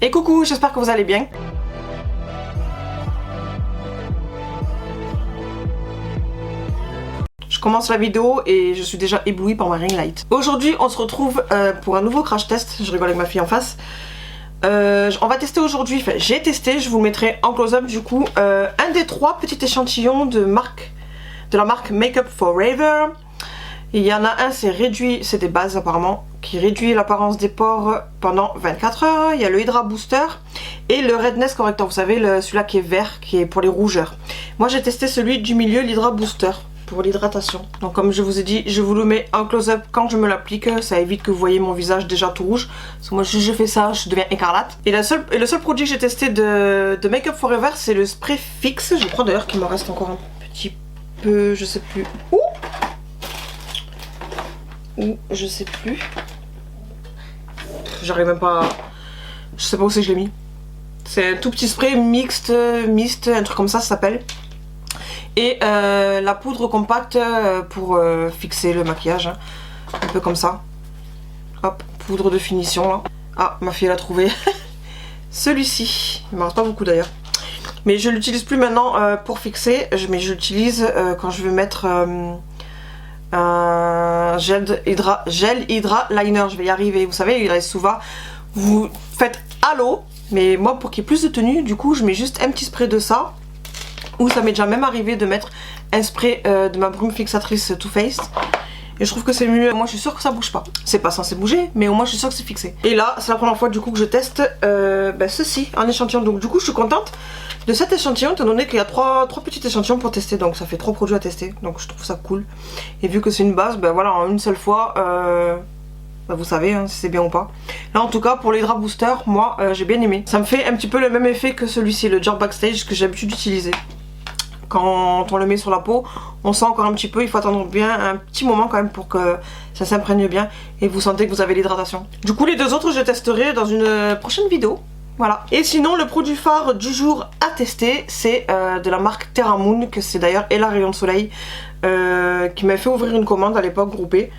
Et coucou, j'espère que vous allez bien. Je commence la vidéo et je suis déjà éblouie par ma ring light. Aujourd'hui, on se retrouve pour un nouveau crash test. Je rigole avec ma fille en face. On va tester aujourd'hui, enfin j'ai testé, je vous le mettrai en close-up du coup, un des 3 petits échantillons de la marque Makeup Forever. Il y en a un, c'est réduit, c'est des bases apparemment, qui réduit l'apparence des pores pendant 24 heures. Il y a le Hydra Booster et le Redness Corrector, vous savez, celui-là qui est vert, qui est pour les rougeurs. Moi j'ai testé celui du milieu, l'Hydra Booster, pour l'hydratation. Donc comme je vous ai dit, je vous le mets en close-up quand je me l'applique, ça évite que vous voyez mon visage déjà tout rouge. Parce que moi si je fais ça, je deviens écarlate. Et le seul produit que j'ai testé de Makeup Forever, c'est le spray fixe. Je crois d'ailleurs qu'il me reste encore un petit peu, je sais plus où. Ou je sais plus. J'arrive même pas à... Je sais pas où c'est que je l'ai mis. C'est un tout petit spray mixte, un truc comme ça s'appelle. Et la poudre compacte pour fixer le maquillage, hein. Un peu comme ça. Hop, poudre de finition là. Ah, ma fille l'a trouvé. Celui-ci, il m'en reste pas beaucoup d'ailleurs. Mais je l'utilise plus maintenant pour fixer, mais je l'utilise quand je veux mettre un gel hydra liner. Je vais y arriver, vous savez, il reste souvent. Vous faites à l'eau, mais moi pour qu'il y ait plus de tenue, du coup je mets juste un petit spray de ça. Ou ça m'est déjà même arrivé de mettre un spray de ma brume fixatrice Too Faced. Et je trouve que c'est mieux. Moi je suis sûre que ça bouge pas. C'est pas censé bouger, mais au moins je suis sûre que c'est fixé. Et là c'est la première fois du coup que je teste ceci en échantillon. Donc du coup je suis contente de cet échantillon étant donné qu'il y a 3 petits échantillons pour tester. Donc ça fait 3 produits à tester. Donc je trouve ça cool. Et vu que c'est une base, voilà, en une seule fois, vous savez hein, si c'est bien ou pas. Là en tout cas pour l'Hydra Booster, moi j'ai bien aimé. Ça me fait un petit peu le même effet que celui-ci, le Gel Backstage que j'ai l'habitude d'utiliser. Quand on le met sur la peau, on sent encore un petit peu, il faut attendre bien un petit moment quand même pour que ça s'imprègne bien et vous sentez que vous avez l'hydratation. Du coup les 2 autres je testerai dans une prochaine vidéo. Voilà. Et sinon le produit phare du jour à tester, c'est de la marque Terra Moon, que c'est d'ailleurs Ella Rayon de Soleil qui m'a fait ouvrir une commande à l'époque groupée.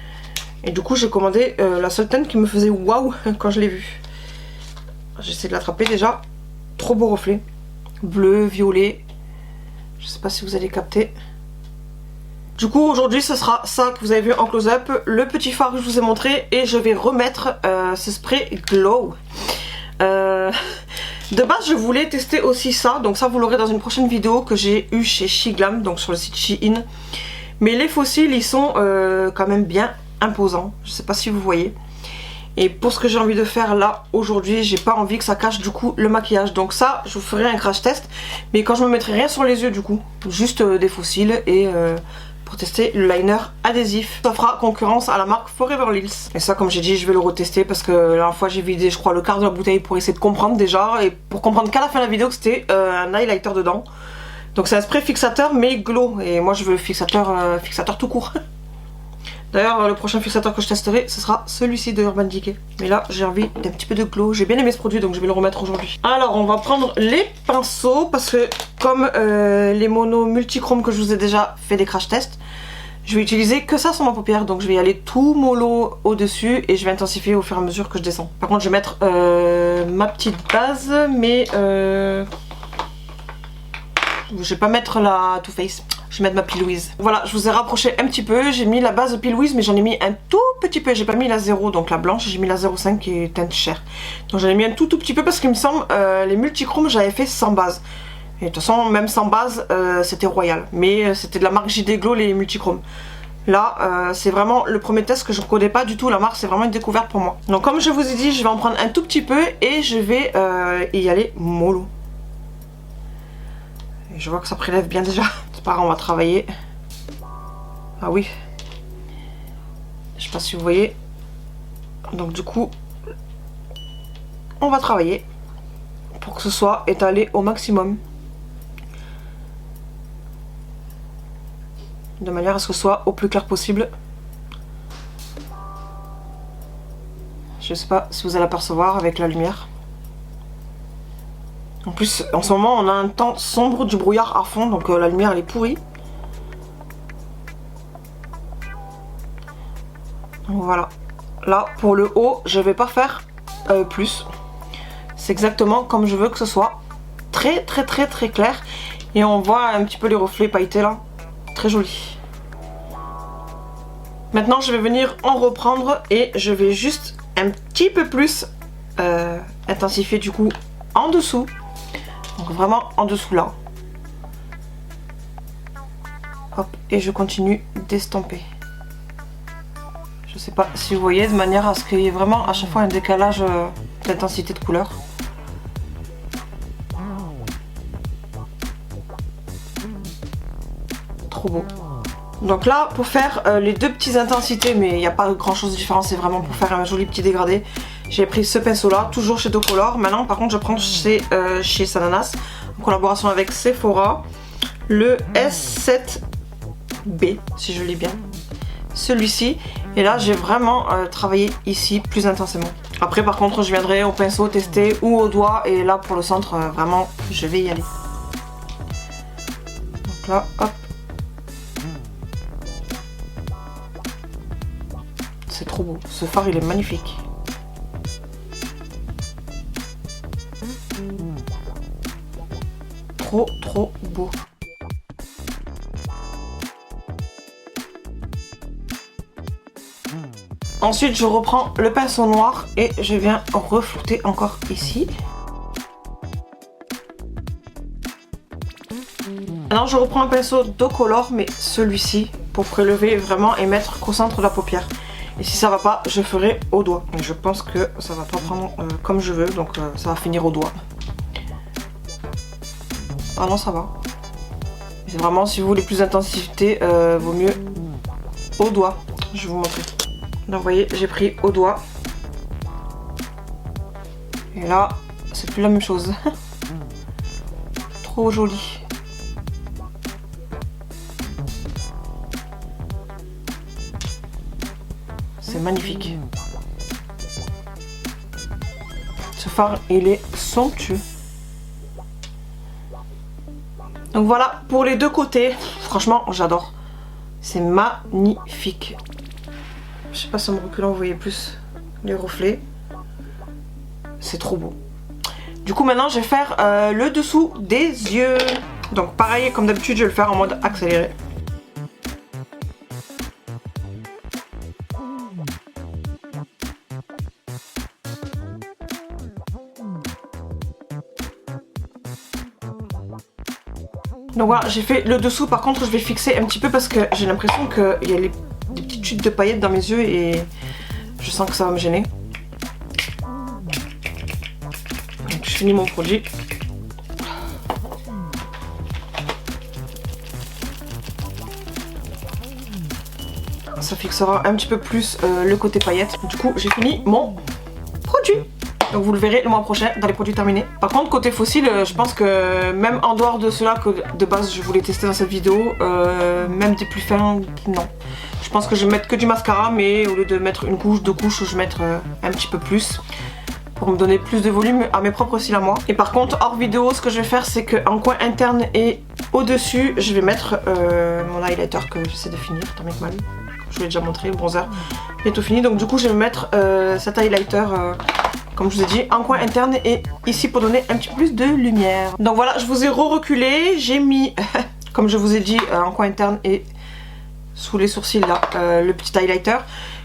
Et du coup j'ai commandé la seule teinte qui me faisait waouh quand je l'ai vue. J'essaie de l'attraper déjà. Trop beau reflet. Bleu, violet. Je sais pas si vous allez capter. Du coup aujourd'hui ce sera ça que vous avez vu en close-up, le petit fard que je vous ai montré, et je vais remettre ce spray Glow. De base je voulais tester aussi ça, donc ça vous l'aurez dans une prochaine vidéo que j'ai eu chez Shiglam, donc sur le site Shein. Mais les fossiles ils sont quand même bien imposants, je sais pas si vous voyez. Et pour ce que j'ai envie de faire là aujourd'hui, j'ai pas envie que ça cache du coup le maquillage. Donc ça, je vous ferai un crash test, mais quand je me mettrai rien sur les yeux du coup, juste des fossiles et pour tester le liner adhésif. Ça fera concurrence à la marque Forever Lils. Et ça, comme j'ai dit, je vais le retester parce que la dernière fois j'ai vidé je crois le quart de la bouteille pour essayer de comprendre déjà, et pour comprendre qu'à la fin de la vidéo que c'était un highlighter dedans. Donc c'est un spray fixateur mais glow, et moi je veux fixateur tout court. D'ailleurs le prochain fixateur que je testerai ce sera celui-ci de Urban Decay. Mais là j'ai envie d'un petit peu de glow, j'ai bien aimé ce produit donc je vais le remettre aujourd'hui. Alors on va prendre les pinceaux parce que comme les monos multichrome que je vous ai déjà fait des crash tests, je vais utiliser que ça sur ma paupière, donc je vais y aller tout mollo au dessus et je vais intensifier au fur et à mesure que je descends. Par contre je vais mettre ma petite base, mais je vais pas mettre la Too Faced. Je vais mettre ma P. Louise. Voilà, je vous ai rapproché un petit peu. J'ai mis la base de P. Louise, mais j'en ai mis un tout petit peu. J'ai pas mis la 0, donc la blanche. J'ai mis la 0,5 qui est teinte chère. Donc j'en ai mis un tout petit peu parce qu'il me semble les multichromes j'avais fait sans base. Et de toute façon, même sans base, c'était royal. Mais c'était de la marque JD Glow, les multichromes. Là, c'est vraiment le premier test que je ne connais pas du tout. La marque, c'est vraiment une découverte pour moi. Donc comme je vous ai dit, je vais en prendre un tout petit peu et je vais y aller mollo. Et je vois que ça prélève bien déjà. C'est pas grave, on va travailler. Ah oui. Je sais pas si vous voyez. Donc du coup, on va travailler pour que ce soit étalé au maximum. De manière à ce que ce soit au plus clair possible. Je sais pas si vous allez apercevoir avec la lumière. En plus, en ce moment, on a un temps sombre, du brouillard à fond, donc la lumière elle est pourrie. Donc voilà. Là, pour le haut, je vais pas faire plus. c'est exactement comme je veux que ce soit. Très très très très clair. Et on voit un petit peu les reflets pailletés là. Très joli. Maintenant je vais venir en reprendre et je vais juste un petit peu plus intensifier du coup en dessous. Donc vraiment en dessous là. Hop, et je continue d'estomper. Je sais pas si vous voyez, de manière à ce qu'il y ait vraiment à chaque fois un décalage d'intensité de couleur. Trop beau. Donc là, pour faire les deux petites intensités, mais il n'y a pas grand chose de différent, c'est vraiment pour faire un joli petit dégradé. J'ai pris ce pinceau là, toujours chez Docolor. Maintenant par contre je prends chez Sananas, en collaboration avec Sephora, le S7B, si je lis bien. Celui-ci. Et là j'ai vraiment travaillé ici plus intensément. Après par contre je viendrai au pinceau tester ou au doigt. Et là pour le centre, vraiment je vais y aller. Donc là, hop. C'est trop beau. Ce fard il est magnifique. Trop beau. Ensuite je reprends le pinceau noir et je viens reflouter encore ici. Maintenant je reprends un pinceau Docolor, mais celui-ci, pour prélever vraiment et mettre qu'au centre de la paupière. Et si ça va pas, je ferai au doigt. Et je pense que ça va pas prendre comme je veux, donc ça va finir au doigt. Ah non, ça va. C'est vraiment, si vous voulez plus d'intensité, vaut mieux au doigt. Je vais vous montrer. Donc vous voyez, j'ai pris au doigt. Et là, c'est plus la même chose. Trop joli. C'est magnifique. Ce fard, il est somptueux. Donc voilà, pour les deux côtés, franchement, j'adore. C'est magnifique. Je sais pas si en me reculant, vous voyez plus les reflets. C'est trop beau. Du coup, maintenant, je vais faire le dessous des yeux. Donc pareil, comme d'habitude, je vais le faire en mode accéléré. Donc voilà, j'ai fait le dessous. Par contre, je vais fixer un petit peu parce que j'ai l'impression qu'il y a des petites chutes de paillettes dans mes yeux et je sens que ça va me gêner. Donc, je finis mon produit. Ça fixera un petit peu plus le côté paillettes. Du coup, j'ai fini mon produit. Donc vous le verrez le mois prochain dans les produits terminés. Par contre côté fossile, je pense que même en dehors de ceux-là que de base je voulais tester dans cette vidéo, même des plus fins, non. Je pense que je vais mettre que du mascara, mais au lieu de mettre une couche, deux couches, je vais mettre un petit peu plus pour me donner plus de volume à mes propres cils à moi. Et par contre hors vidéo, ce que je vais faire, c'est qu'en coin interne et au-dessus, je vais mettre mon highlighter que j'essaie de finir, tant bien que mal. Je vous l'ai déjà montré, le bronzer bientôt fini. Donc du coup je vais mettre cet highlighter comme je vous ai dit, en coin interne et ici pour donner un petit peu plus de lumière. Donc voilà, je vous ai re-reculé, j'ai mis, comme je vous ai dit, en coin interne et sous les sourcils là, le petit highlighter.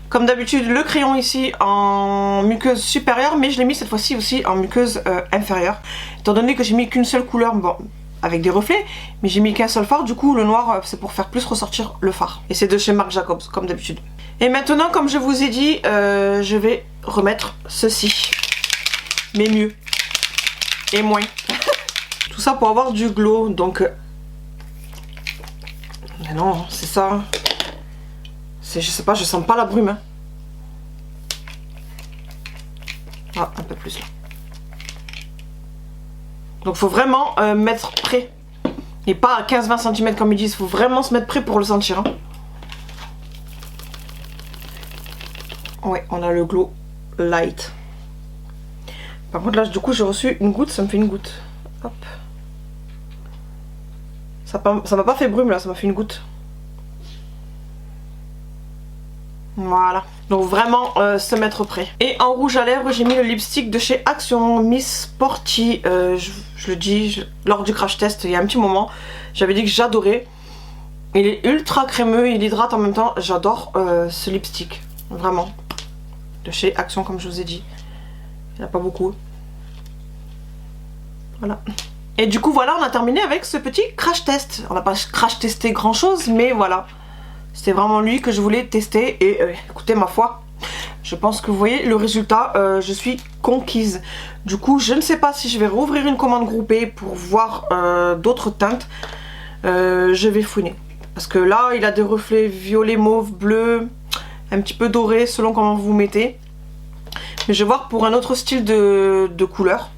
Comme d'habitude, le crayon ici en muqueuse supérieure, mais je l'ai mis cette fois-ci aussi en muqueuse inférieure. Étant donné que j'ai mis qu'une seule couleur, bon, avec des reflets, mais j'ai mis qu'un seul fard, du coup le noir c'est pour faire plus ressortir le fard. Et c'est de chez Marc Jacobs, comme d'habitude. Et maintenant, comme je vous ai dit, je vais remettre ceci. Mais mieux. Et moins. Tout ça pour avoir du glow, donc... Mais non, c'est ça. Je sais pas, je sens pas la brume. Hein. Ah, un peu plus là. Donc faut vraiment mettre près. Et pas à 15-20 cm comme ils disent, faut vraiment se mettre près pour le sentir. Hein. Ouais, on a le glow light. Par contre là du coup j'ai reçu une goutte, ça me fait une goutte. Hop. Ça m'a pas fait brume là, ça m'a fait une goutte. Voilà. Donc vraiment se mettre prêt. Et en rouge à lèvres, j'ai mis le lipstick de chez Action, Miss Sporty. Je le dis, lors du crash test, il y a un petit moment, j'avais dit que j'adorais. Il est ultra crémeux, il hydrate en même temps. J'adore ce lipstick. Vraiment. De chez Action, comme je vous ai dit. Il n'y en a pas beaucoup. Voilà. Et du coup, voilà, on a terminé avec ce petit crash test. On n'a pas crash testé grand chose, mais voilà. C'était vraiment lui que je voulais tester. Et écoutez, ma foi, je pense que vous voyez le résultat. Je suis conquise. Du coup, je ne sais pas si je vais rouvrir une commande groupée pour voir d'autres teintes. Je vais fouiner. Parce que là, il a des reflets violet, mauve, bleu, un petit peu doré selon comment vous mettez. Mais je vais voir pour un autre style de couleur.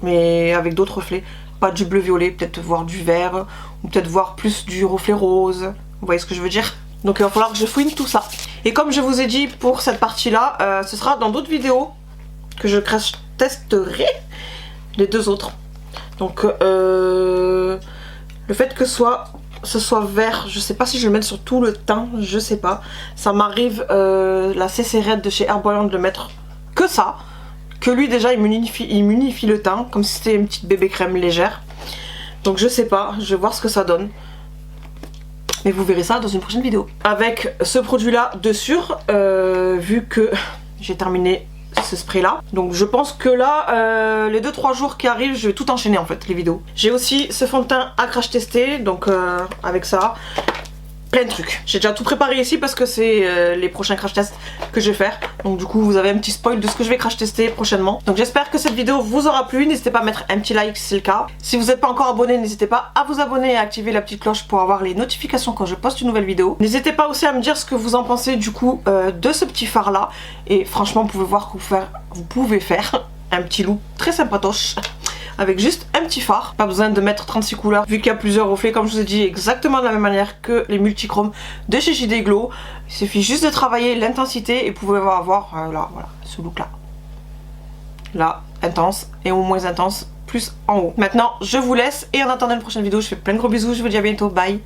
Mais avec d'autres reflets. Pas du bleu-violet, peut-être voir du vert. Ou peut-être voir plus du reflet rose. Vous voyez ce que je veux dire? Donc il va falloir que je fouine tout ça. Et comme je vous ai dit pour cette partie-là, ce sera dans d'autres vidéos que je crash testerai les deux autres. Donc le fait que ce soit vert, je sais pas si je vais le mettre sur tout le teint, je sais pas. Ça m'arrive la CC Red de chez Herbalife de mettre que ça. Que lui déjà il m'unifie le teint comme si c'était une petite bébé crème légère. Donc je sais pas, je vais voir ce que ça donne. Mais vous verrez ça dans une prochaine vidéo. Avec ce produit là de sûr, vu que j'ai terminé ce spray là. Donc je pense que là, les 2-3 jours qui arrivent, je vais tout enchaîner en fait, les vidéos. J'ai aussi ce fond de teint à crash tester, donc avec ça. Plein de trucs. J'ai déjà tout préparé ici parce que c'est les prochains crash tests que je vais faire. Donc du coup vous avez un petit spoil de ce que je vais crash tester prochainement. Donc j'espère que cette vidéo vous aura plu. N'hésitez pas à mettre un petit like si c'est le cas. Si vous n'êtes pas encore abonné, n'hésitez pas à vous abonner et à activer la petite cloche pour avoir les notifications quand je poste une nouvelle vidéo. N'hésitez pas aussi à me dire ce que vous en pensez du coup de ce petit fard là. Et franchement vous pouvez voir que vous pouvez faire un petit look très sympatoche. Avec juste un petit fard, pas besoin de mettre 36 couleurs vu qu'il y a plusieurs reflets comme je vous ai dit, exactement de la même manière que les multichromes de chez JD Glow. Il suffit juste de travailler l'intensité et vous pouvez avoir là, voilà, ce look là. Là, intense et au moins intense, plus en haut. Maintenant je vous laisse et en attendant une prochaine vidéo, je fais plein de gros bisous, je vous dis à bientôt, bye.